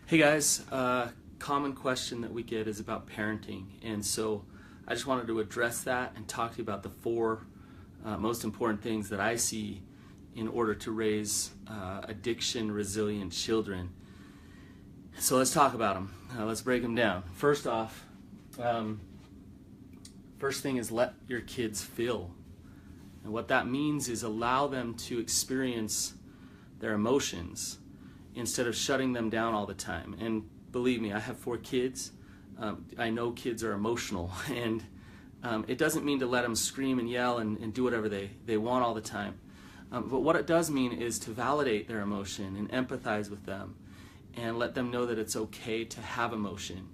Hey guys, common question that we get is about parenting, and so I just wanted to address that and talk to you about the four most important things that I see in order to raise addiction-resilient children. So let's talk about them. Let's break them down. First off, first thing is let your kids feel. And what that means is allow them to experience their emotions instead of shutting them down all the time. And believe me, I have 4 kids. I know kids are emotional, and it doesn't mean to let them scream and yell and do whatever they want all the time. But what it does mean is to validate their emotion and empathize with them and let them know that it's okay to have emotion.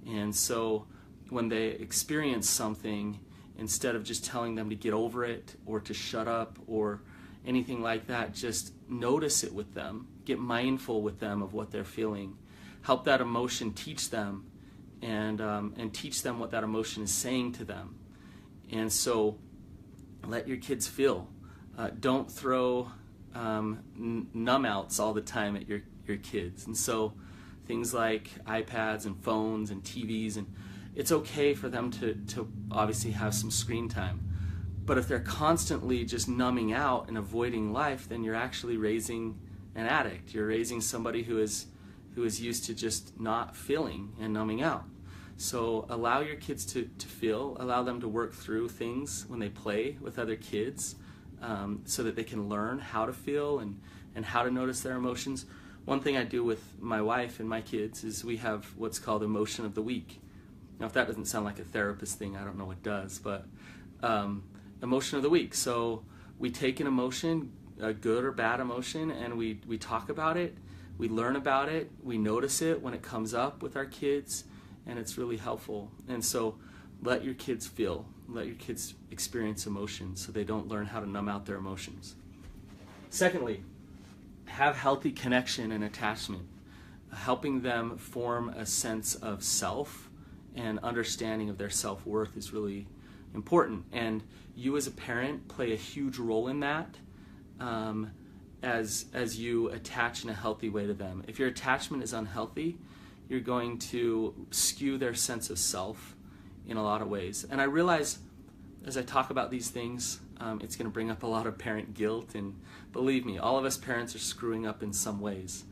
And so when they experience something, instead of just telling them to get over it or to shut up or anything like that, just notice it with them. Get mindful with them of what they're feeling. Help that emotion teach them and teach them what that emotion is saying to them. And so let your kids feel. Don't throw numb outs all the time at your kids. And so things like iPads and phones and TVs, and it's okay for them to obviously have some screen time. But if they're constantly just numbing out and avoiding life, then you're actually raising an addict. You're raising somebody who is used to just not feeling and numbing out. So allow your kids to feel, allow them to work through things when they play with other kids, so that they can learn how to feel and how to notice their emotions. One thing I do with my wife and my kids is we have what's called Emotion of the Week. Now, if that doesn't sound like a therapist thing, I don't know what does, but Emotion of the Week. So we take an emotion, a good or bad emotion, and we talk about it, we learn about it, we notice it when it comes up with our kids, and it's really helpful. And so let your kids feel, let your kids experience emotions so they don't learn how to numb out their emotions. Secondly, have healthy connection and attachment. Helping them form a sense of self and understanding of their self-worth is really important. And you as a parent play a huge role in that, as you attach in a healthy way to them. If your attachment is unhealthy, you're going to skew their sense of self in a lot of ways. And I realize as I talk about these things, it's going to bring up a lot of parent guilt, and believe me, all of us parents are screwing up in some ways.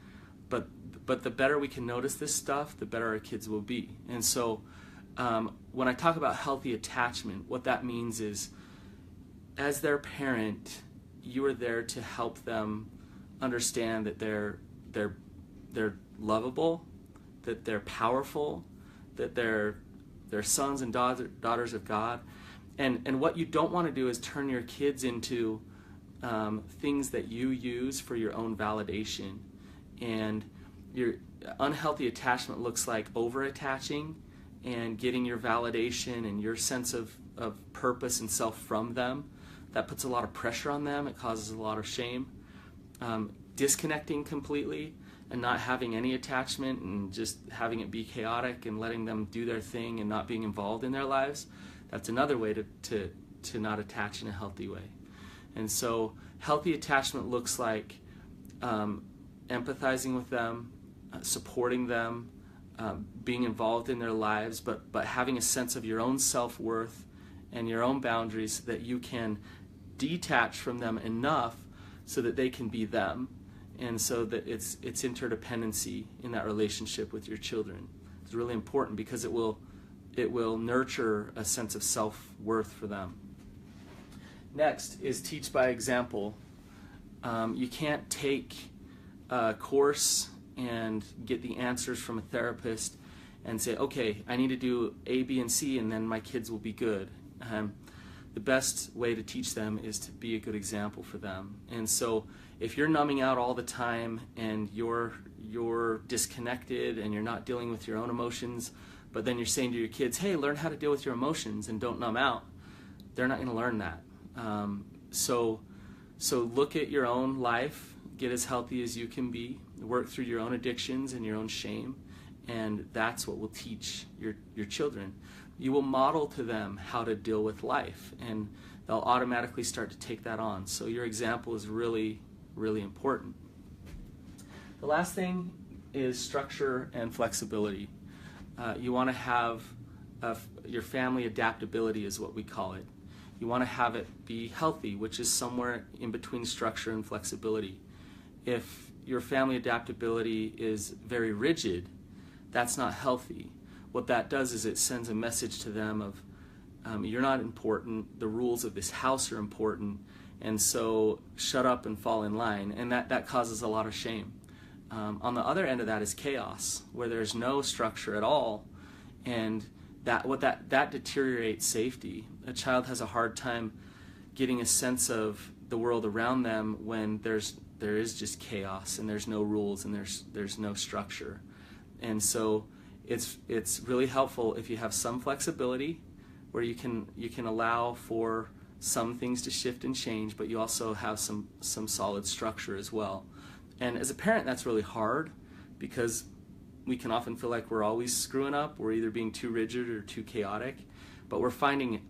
But the better we can notice this stuff, the better our kids will be. And so when I talk about healthy attachment, what that means is, as their parent, you are there to help them understand that they're lovable, that they're powerful, that they're sons and daughters of God. And what you don't want to do is turn your kids into things that you use for your own validation. And your unhealthy attachment looks like over-attaching and getting your validation and your sense of purpose and self from them. That puts a lot of pressure on them. It causes a lot of shame. Disconnecting completely and not having any attachment and just having it be chaotic and letting them do their thing and not being involved in their lives, that's another way to not attach in a healthy way. And so healthy attachment looks like empathizing with them, supporting them, being involved in their lives, but having a sense of your own self-worth and your own boundaries so that you can detach from them enough so that they can be them, and so that it's interdependency in that relationship with your children. It's really important because it will nurture a sense of self-worth for them. Next is teach by example. You can't take a course and get the answers from a therapist and say, okay, I need to do A, B, and C, and then my kids will be good. The best way to teach them is to be a good example for them. And so if you're numbing out all the time and you're disconnected and you're not dealing with your own emotions, but then you're saying to your kids, hey, learn how to deal with your emotions and don't numb out, they're not going to learn that. So look at your own life, get as healthy as you can be, work through your own addictions and your own shame, and that's what will teach your children. You will model to them how to deal with life, and they'll automatically start to take that on. So your example is really, really important. The last thing is structure and flexibility. You want to have your family adaptability is what we call it. You want to have it be healthy, which is somewhere in between structure and flexibility. If your family adaptability is very rigid, that's not healthy. What that does is it sends a message to them of you're not important, the rules of this house are important, and so shut up and fall in line, and that causes a lot of shame. On the other end of that is chaos, where there's no structure at all, and that deteriorates safety. A child has a hard time getting a sense of the world around them when there is just chaos and there's no rules and there's no structure. And so it's really helpful if you have some flexibility where you can allow for some things to shift and change, but you also have some solid structure as well. And as a parent, that's really hard because we can often feel like we're always screwing up. We're either being too rigid or too chaotic, but we're finding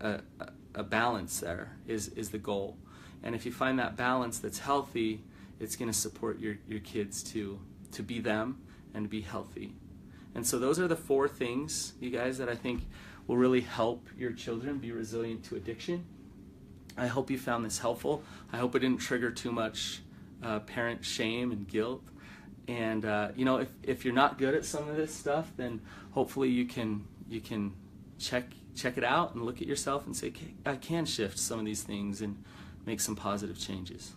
a balance there is the goal. And if you find that balance that's healthy, it's going to support your kids to be them and to be healthy. And so those are the 4 things, you guys, that I think will really help your children be resilient to addiction. I hope you found this helpful. I hope it didn't trigger too much parent shame and guilt. And if you're not good at some of this stuff, then hopefully you can check it out and look at yourself and say, okay, I can shift some of these things and make some positive changes.